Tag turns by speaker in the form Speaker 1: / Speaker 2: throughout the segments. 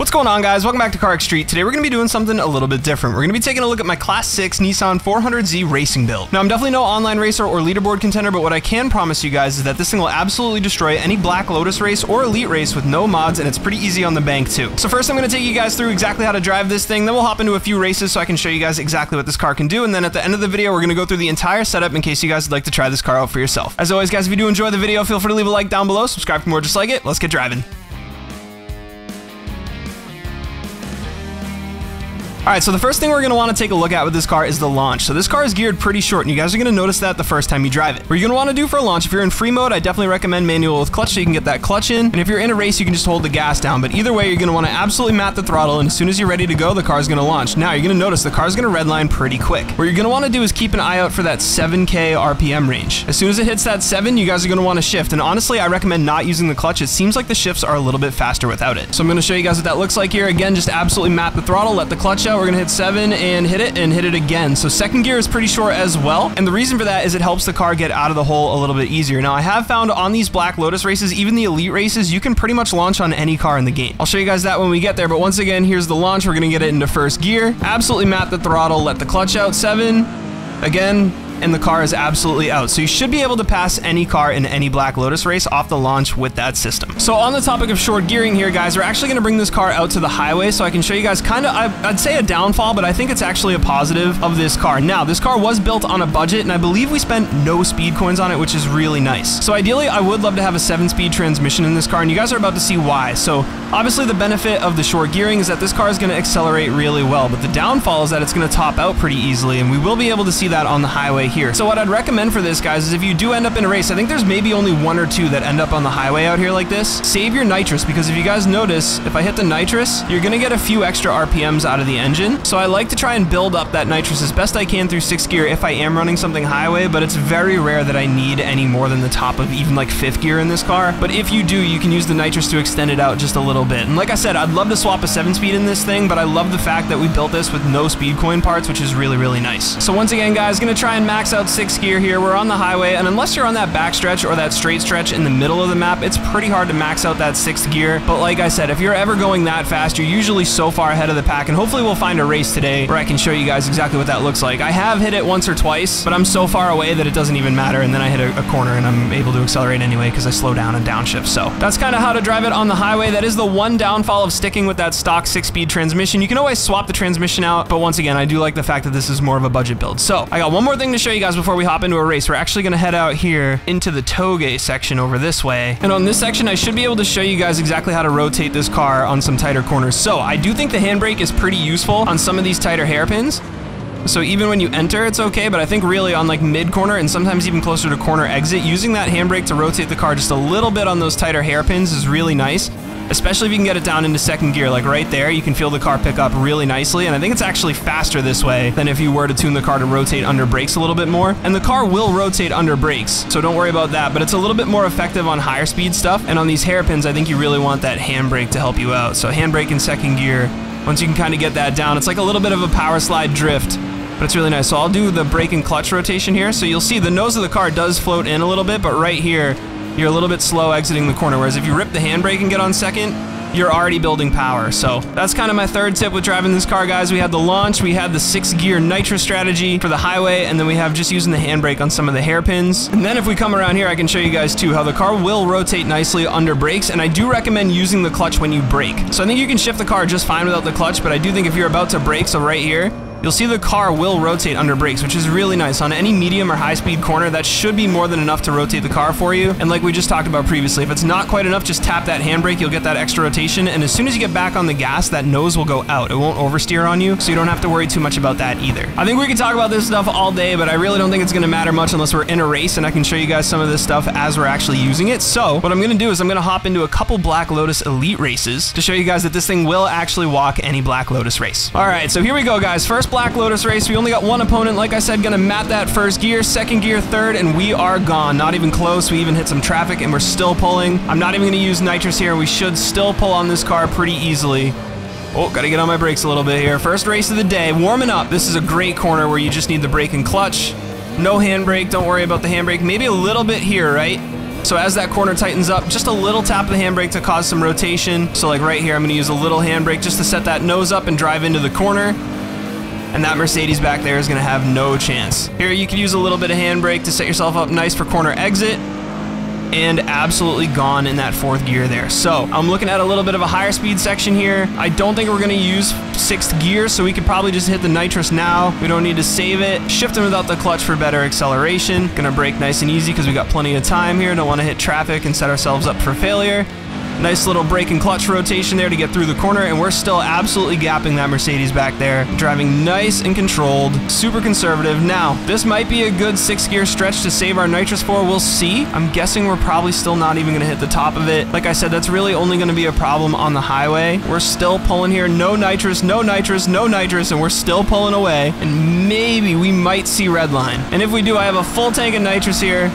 Speaker 1: What's going on, guys? Welcome back to CarX Street. Today we're going to be doing something a little bit different. We're going to be taking a look at my Class 6 Nissan 400Z racing build. Now, I'm definitely no online racer or leaderboard contender, but what I can promise you guys is that this thing will absolutely destroy any Black Lotus race or Elite race with no mods, and it's pretty easy on the bank too. So first I'm going to take you guys through exactly how to drive this thing, then we'll hop into a few races so I can show you guys exactly what this car can do, and then at the end of the video we're going to go through the entire setup in case you guys would like to try this car out for yourself. As always, guys, if you do enjoy the video, feel free to leave a like down below, subscribe for more just like it. Let's get driving. Alright, so the first thing we're going to want to take a look at with this car is the launch. So this car is geared pretty short, and you guys are going to notice that the first time you drive it. What you're going to want to do for a launch, if you're in free mode, I definitely recommend manual with clutch so you can get that clutch in. And if you're in a race, you can just hold the gas down. But either way, you're going to want to absolutely mat the throttle, and as soon as you're ready to go, the car is going to launch. Now, you're going to notice the car is going to redline pretty quick. What you're going to want to do is keep an eye out for that 7K RPM range. As soon as it hits that 7, you guys are going to want to shift. And honestly, I recommend not using the clutch. It seems like the shifts are a little bit faster without it. So I'm going to show you guys what that looks like here. Again, just absolutely mat the throttle, let the clutch out. We're going to hit 7. And hit it again. So second gear is pretty short as well, and the reason for that is it helps the car get out of the hole a little bit easier. Now, I have found on these Black Lotus races, even the Elite races, you can pretty much launch on any car in the game. I'll show you guys that when we get there, but once again, here's the launch. We're gonna get it into first gear, absolutely mat the throttle, let the clutch out, 7, again, and the car is absolutely out. So you should be able to pass any car in any Black Lotus race off the launch with that system. So on the topic of short gearing here, guys, we're actually gonna bring this car out to the highway so I can show you guys kind of, I'd say a downfall, but I think it's actually a positive of this car. Now, this car was built on a budget, and I believe we spent no speed coins on it, which is really nice. So ideally, I would love to have a 7-speed transmission in this car, and you guys are about to see why. So obviously the benefit of the short gearing is that this car is gonna accelerate really well, but the downfall is that it's gonna top out pretty easily, and we will be able to see that on the highway here. So what I'd recommend for this, guys, is if you do end up in a race, I think there's maybe only 1 or 2 that end up on the highway out here like this, save your nitrous, because if you guys notice, if I hit the nitrous, you're gonna get a few extra RPMs out of the engine. So I like to try and build up that nitrous as best I can through 6th gear if I am running something highway, but it's very rare that I need any more than the top of even like 5th gear in this car. But if you do, you can use the nitrous to extend it out just a little bit. And like I said, I'd love to swap a 7-speed in this thing, but I love the fact that we built this with no speed coin parts, which is really, really nice. So once again, guys, gonna try and max out 6th gear here. We're on the highway, and unless you're on that back stretch or that straight stretch in the middle of the map, it's pretty hard to max out that 6th gear. But like I said, if you're ever going that fast, you're usually so far ahead of the pack, and hopefully we'll find a race today where I can show you guys exactly what that looks like. I have hit it once or twice, but I'm so far away that it doesn't even matter, and then I hit a corner and I'm able to accelerate anyway because I slow down and downshift. So that's kind of how to drive it on the highway. That is the one downfall of sticking with that stock 6-speed transmission. You can always swap the transmission out, but once again, I do like the fact that this is more of a budget build. So I got one more thing to show you guys before we hop into a race. We're actually going to head out here into the toge section over this way, and on this section I should be able to show you guys exactly how to rotate this car on some tighter corners. So I do think the handbrake is pretty useful on some of these tighter hairpins. So even when you enter, it's okay, but I think really on like mid corner and sometimes even closer to corner exit, using that handbrake to rotate the car just a little bit on those tighter hairpins is really nice. Especially if you can get it down into 2nd gear, like right there, you can feel the car pick up really nicely, and I think it's actually faster this way than if you were to tune the car to rotate under brakes a little bit more. And the car will rotate under brakes, so don't worry about that, but it's a little bit more effective on higher speed stuff, and on these hairpins, I think you really want that handbrake to help you out. So handbrake in 2nd gear, once you can kind of get that down, it's like a little bit of a power slide drift, but it's really nice. So I'll do the brake and clutch rotation here, so you'll see the nose of the car does float in a little bit, but right here, you're a little bit slow exiting the corner, whereas if you rip the handbrake and get on 2nd, you're already building power. So that's kind of my 3rd tip with driving this car, guys. We had the launch, we had the 6th gear nitrous strategy for the highway, and then we have just using the handbrake on some of the hairpins. And then if we come around here, I can show you guys too how the car will rotate nicely under brakes, and I do recommend using the clutch when you brake. So I think you can shift the car just fine without the clutch, but I do think if you're about to brake, so right here, you'll see the car will rotate under brakes, which is really nice. On any medium or high-speed corner, that should be more than enough to rotate the car for you. And like we just talked about previously, if it's not quite enough, just tap that handbrake, you'll get that extra rotation, and as soon as you get back on the gas, that nose will go out. It won't oversteer on you, so you don't have to worry too much about that either. I think we can talk about this stuff all day, but I really don't think it's gonna matter much unless we're in a race, and I can show you guys some of this stuff as we're actually using it. So what I'm gonna do is I'm gonna hop into a couple Black Lotus Elite races to show you guys that this thing will actually walk any Black Lotus race. All right, so here we go, guys. First Black Lotus race. We only got one opponent, like I said, gonna mat that 1st gear, 2nd gear, 3rd, and we are gone. Not even close. We even hit some traffic and we're still pulling. I'm not even gonna use nitrous here. We should still pull on this car pretty easily. Oh, gotta get on my brakes a little bit here. First race of the day, warming up. This is a great corner where you just need the brake and clutch. No handbrake, don't worry about the handbrake. Maybe a little bit here, right? So as that corner tightens up, just a little tap of the handbrake to cause some rotation. So like right here, I'm gonna use a little handbrake just to set that nose up and drive into the corner. And that Mercedes back there is gonna have no chance. Here you could use a little bit of handbrake to set yourself up nice for corner exit. And absolutely gone in that 4th gear there. So I'm looking at a little bit of a higher speed section here. I don't think we're gonna use 6th gear, so we could probably just hit the nitrous now. We don't need to save it. Shifting without the clutch for better acceleration. Gonna brake nice and easy because we got plenty of time here. Don't wanna hit traffic and set ourselves up for failure. Nice little brake and clutch rotation there to get through the corner, and we're still absolutely gapping that Mercedes back there. Driving nice and controlled, super conservative. Now, this might be a good 6th gear stretch to save our nitrous for. We'll see. I'm guessing we're probably still not even gonna hit the top of it. Like I said, that's really only gonna be a problem on the highway. We're still pulling here. No nitrous, no nitrous, no nitrous, and we're still pulling away. And maybe we might see redline. And if we do, I have a full tank of nitrous here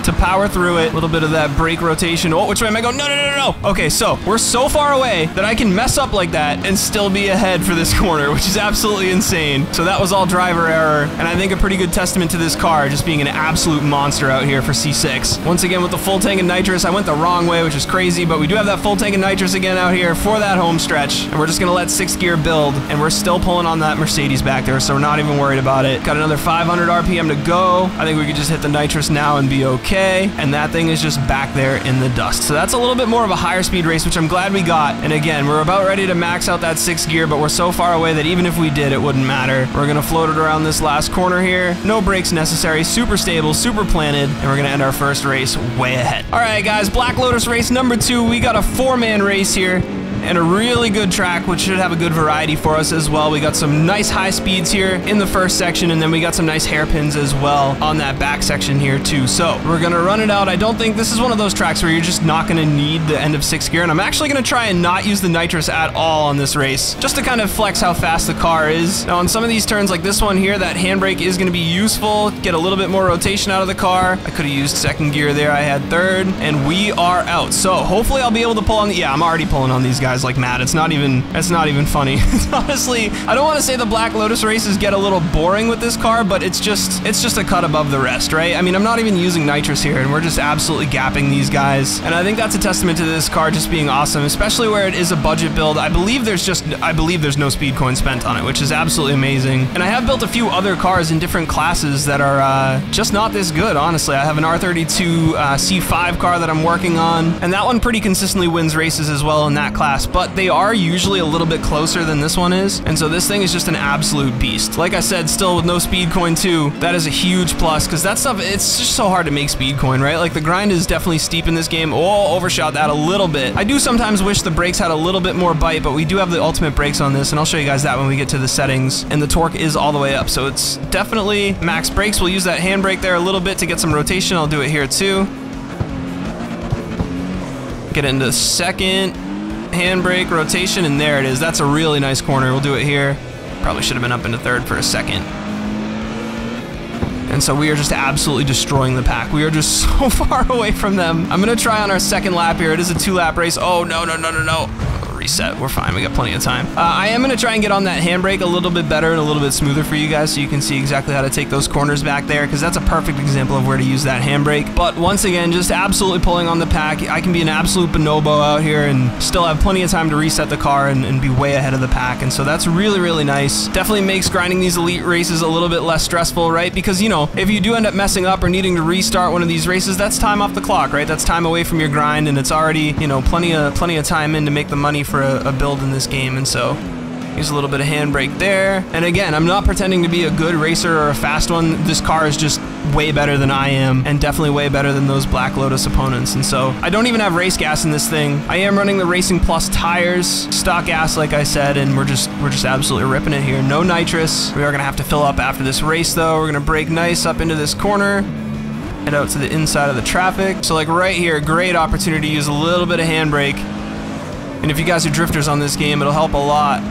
Speaker 1: to power through it. A little bit of that brake rotation. Oh, which way am I going? No, no, no, no, no. Okay, so we're so far away that I can mess up like that and still be ahead for this corner, which is absolutely insane. So that was all driver error, and I think a pretty good testament to this car just being an absolute monster out here for C6. Once again, with the full tank of nitrous, I went the wrong way, which is crazy, but we do have that full tank of nitrous again out here for that home stretch, and we're just gonna let 6th gear build, and we're still pulling on that Mercedes back there, so we're not even worried about it. Got another 500 RPM to go. I think we could just hit the nitrous now and be okay. And that thing is just back there in the dust. So that's a little bit more of a higher speed race, which I'm glad we got. And again, we're about ready to max out that 6th gear, but we're so far away that even if we did, it wouldn't matter. We're gonna float it around this last corner here. No brakes necessary, super stable, super planted, and we're gonna end our first race way ahead. All right, guys, Black Lotus race number 2. We got a 4-man race here. And a really good track, which should have a good variety for us as well. We got some nice high speeds here in the first section, and then we got some nice hairpins as well on that back section here too. So we're gonna run it out. I don't think this is one of those tracks where you're just not gonna need the end of 6th gear, and I'm actually gonna try and not use the nitrous at all on this race, just to kind of flex how fast the car is. Now on some of these turns like this one here, that handbrake is gonna be useful, get a little bit more rotation out of the car. I could have used 2nd gear there, I had 3rd, and we are out. So hopefully I'll be able to pull on the, yeah, I'm already pulling on these guys like mad. It's not even funny. Honestly, I don't want to say the Black Lotus races get a little boring with this car, but it's just a cut above the rest, right? I mean, I'm not even using nitrous here, and we're just absolutely gapping these guys. And I think that's a testament to this car just being awesome, especially where it is a budget build. I believe there's no speed coin spent on it, which is absolutely amazing. And I have built a few other cars in different classes that are just not this good, honestly. I have an R32 C5 car that I'm working on, and that one pretty consistently wins races as well in that class, but they are usually a little bit closer than this one is, and so this thing is just an absolute beast. Like I said, still with no speed coin too, that is a huge plus, because that stuff, it's just so hard to make speed coin, right? Like the grind is definitely steep in this game. Oh, overshot that a little bit. I do sometimes wish the brakes had a little bit more bite, but we do have the ultimate brakes on this, and I'll show you guys that when we get to the settings, and the torque is all the way up, so it's definitely max brakes. We'll use that handbrake there a little bit to get some rotation. I'll do it here too. Get into 2nd. Handbrake, rotation, and there it is. That's a really nice corner. We'll do it here. Probably should have been up into 3rd for a second. And so we are just absolutely destroying the pack. We are just so far away from them. I'm gonna try on our 2nd lap here. It is a 2-lap race. Oh, no, no, no, no, no. Reset. We're fine. We got plenty of time. I am going to try and get on that handbrake a little bit better and a little bit smoother for you guys so you can see exactly how to take those corners back there, because that's a perfect example of where to use that handbrake. But once again, just absolutely pulling on the pack. I can be an absolute bonobo out here and still have plenty of time to reset the car and be way ahead of the pack. And so that's really, really nice. Definitely makes grinding these elite races a little bit less stressful, right? Because, you know, if you do end up messing up or needing to restart one of these races, that's time off the clock, right? That's time away from your grind, and it's already, you know, plenty of time in to make the money for a build in this game. And so use a little bit of handbrake there. And again, I'm not pretending to be a good racer or a fast one. This car is just way better than I am, and definitely way better than those Black Lotus opponents. And so I don't even have race gas in this thing. I am running the Racing Plus tires, stock gas like I said, and we're just absolutely ripping it here. No nitrous. We are gonna have to fill up after this race though. We're gonna brake nice up into this corner, head out to the inside of the traffic. So like right here, great opportunity to use a little bit of handbrake. And if you guys are drifters on this game, it'll help a lot.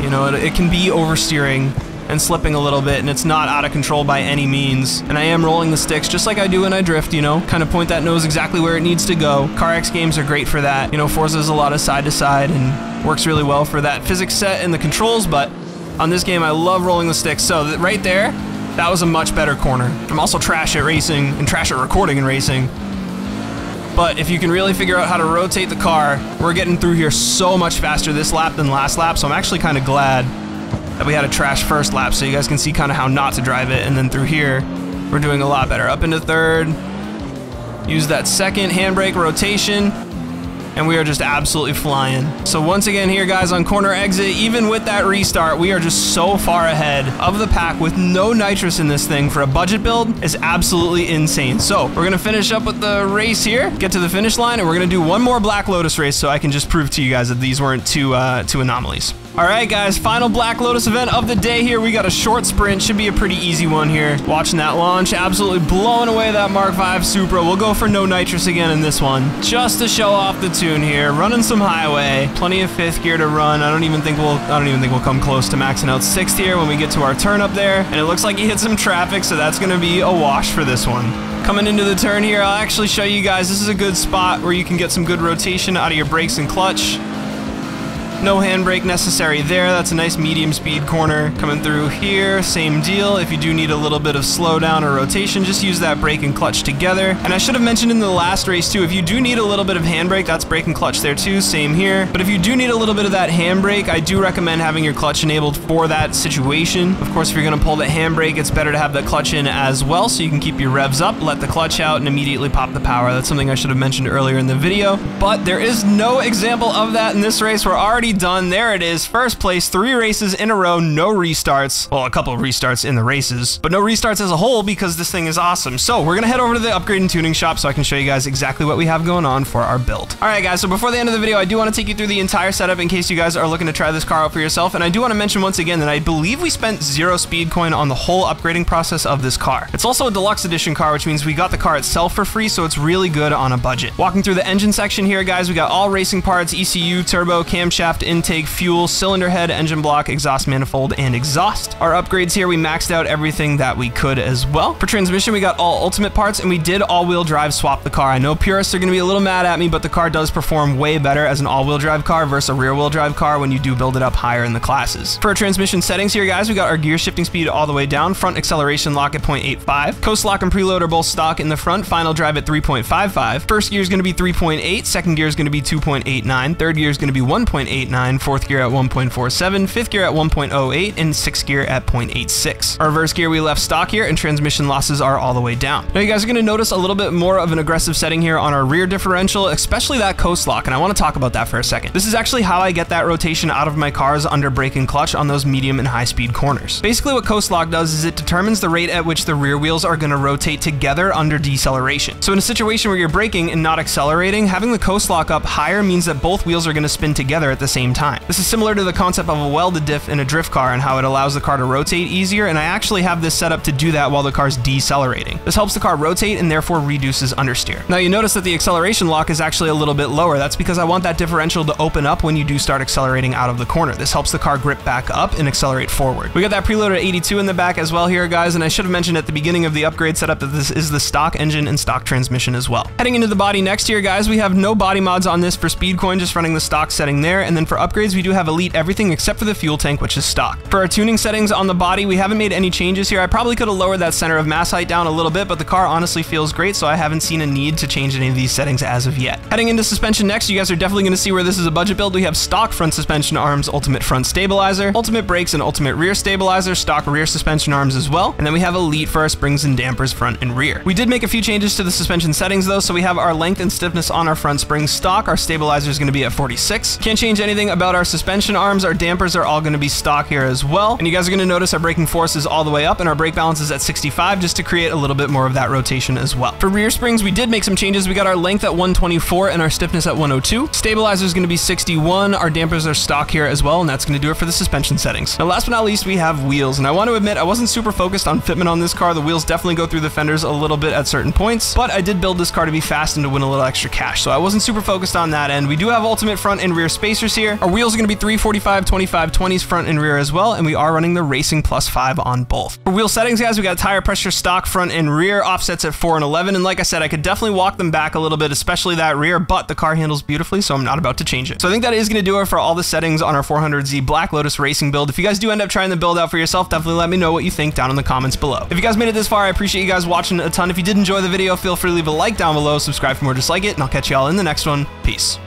Speaker 1: You know, it can be oversteering and slipping a little bit, and it's not out of control by any means. And I am rolling the sticks just like I do when I drift, you know, kind of point that nose exactly where it needs to go. CarX games are great for that. You know, Forza's a lot of side to side and works really well for that physics set and the controls, but on this game, I love rolling the sticks. So right there, that was a much better corner. I'm also trash at racing and trash at recording and racing. But if you can really figure out how to rotate the car, we're getting through here so much faster this lap than last lap, so I'm actually kind of glad that we had a trash first lap, so you guys can see kind of how not to drive it, and then through here, we're doing a lot better. Up into third, use that second handbrake rotation, and we are just absolutely flying. So once again here, guys, on corner exit, even with that restart, we are just so far ahead of the pack with no nitrous in this thing for a budget build is absolutely insane. So we're gonna finish up with the race here, get to the finish line, and we're gonna do one more Black Lotus race so I can just prove to you guys that these weren't two anomalies. All right, guys, final Black Lotus event of the day here. We got a short sprint, should be a pretty easy one here. Watching that launch, absolutely blowing away that Mark V Supra. We'll go for no nitrous again in this one, just to show off the tune here. Running some highway, plenty of fifth gear to run. I don't even think we'll come close to maxing out sixth here when we get to our turn up there. And it looks like he hit some traffic, so that's gonna be a wash for this one. Coming into the turn here, I'll actually show you guys, this is a good spot where you can get some good rotation out of your brakes and clutch. No handbrake necessary there. That's a nice medium speed corner. Coming through here, same deal. If you do need a little bit of slowdown or rotation, just use that brake and clutch together. And I should have mentioned in the last race too, if you do need a little bit of handbrake, that's brake and clutch there too, same here. But if you do need a little bit of that handbrake, I do recommend having your clutch enabled for that situation. Of course, if you're gonna pull the handbrake, it's better to have the clutch in as well so you can keep your revs up, let the clutch out, and immediately pop the power. That's something I should have mentioned earlier in the video. But there is no example of that in this race. We're already done. There it is, first place, 3 races in a row, no restarts. Well, a couple of restarts in the races, but no restarts as a whole because this thing is awesome. So we're gonna head over to the upgrade and tuning shop so I can show you guys exactly what we have going on for our build. All right, guys, so before the end of the video, I do want to take you through the entire setup in case you guys are looking to try this car out for yourself. And I do want to mention once again that I believe we spent 0 speed coin on the whole upgrading process of this car. It's also a deluxe edition car, which means we got the car itself for free, so it's really good on a budget. Walking through the engine section here, guys, we got all racing parts, ECU, turbo, camshaft, intake, fuel, cylinder head, engine block, exhaust manifold, and exhaust. Our upgrades here, we maxed out everything that we could as well. For transmission, we got all ultimate parts, and we did all-wheel drive swap the car. I know purists are going to be a little mad at me, but the car does perform way better as an all-wheel drive car versus a rear-wheel drive car when you do build it up higher in the classes. For our transmission settings here, guys, we got our gear shifting speed all the way down, front acceleration lock at 0.85, coast lock and preload are both stock in the front, final drive at 3.55, first gear is going to be 3.8, second gear is going to be 2.89, third gear is going to be 1.89, fourth gear at 1.47, fifth gear at 1.08, and sixth gear at 0.86. Our reverse gear we left stock here, and transmission losses are all the way down. Now you guys are going to notice a little bit more of an aggressive setting here on our rear differential, especially that coast lock, and I want to talk about that for a second. This is actually how I get that rotation out of my cars under brake and clutch on those medium and high speed corners. Basically what coast lock does is it determines the rate at which the rear wheels are going to rotate together under deceleration. So in a situation where you're braking and not accelerating, having the coast lock up higher means that both wheels are going to spin together at the same time. This is similar to the concept of a welded diff in a drift car and how it allows the car to rotate easier, and I actually have this set up to do that while the car's decelerating. This helps the car rotate and therefore reduces understeer. Now you notice that the acceleration lock is actually a little bit lower. That's because I want that differential to open up when you do start accelerating out of the corner. This helps the car grip back up and accelerate forward. We got that preload at 82 in the back as well here, guys, and I should have mentioned at the beginning of the upgrade setup that this is the stock engine and stock transmission as well. Heading into the body next here, guys, we have no body mods on this for speed coin, just running the stock setting there, and then for upgrades we do have elite everything except for the fuel tank, which is stock. For our tuning settings on the body, we haven't made any changes here. I probably could have lowered that center of mass height down a little bit, but the car honestly feels great, so I haven't seen a need to change any of these settings as of yet. Heading into suspension next, you guys are definitely going to see where this is a budget build. We have stock front suspension arms, ultimate front stabilizer, ultimate brakes, and ultimate rear stabilizer, stock rear suspension arms as well, and then we have elite for our springs and dampers front and rear. We did make a few changes to the suspension settings though, so we have our length and stiffness on our front springs stock, our stabilizer is going to be at 46. Can't change anything about our suspension arms, our dampers are all going to be stock here as well, and you guys are going to notice our braking force is all the way up and our brake balance is at 65 just to create a little bit more of that rotation as well. For rear springs, we did make some changes. We got our length at 124 and our stiffness at 102. Stabilizer is going to be 61. Our dampers are stock here as well, and that's going to do it for the suspension settings. Now, last but not least, we have wheels, and I want to admit I wasn't super focused on fitment on this car. The wheels definitely go through the fenders a little bit at certain points, but I did build this car to be fast and to win a little extra cash, so I wasn't super focused on that end. We do have ultimate front and rear spacers here. Our wheels are going to be 345, 25, 20s front and rear as well, and we are running the Racing Plus 5 on both. For wheel settings, guys, we got tire pressure stock front and rear, offsets at 4 and 11, and like I said, I could definitely walk them back a little bit, especially that rear, but the car handles beautifully, so I'm not about to change it. So I think that is going to do it for all the settings on our 400Z Black Lotus Racing build. If you guys do end up trying the build out for yourself, definitely let me know what you think down in the comments below. If you guys made it this far, I appreciate you guys watching a ton. If you did enjoy the video, feel free to leave a like down below, subscribe for more just like it, and I'll catch y'all in the next one. Peace.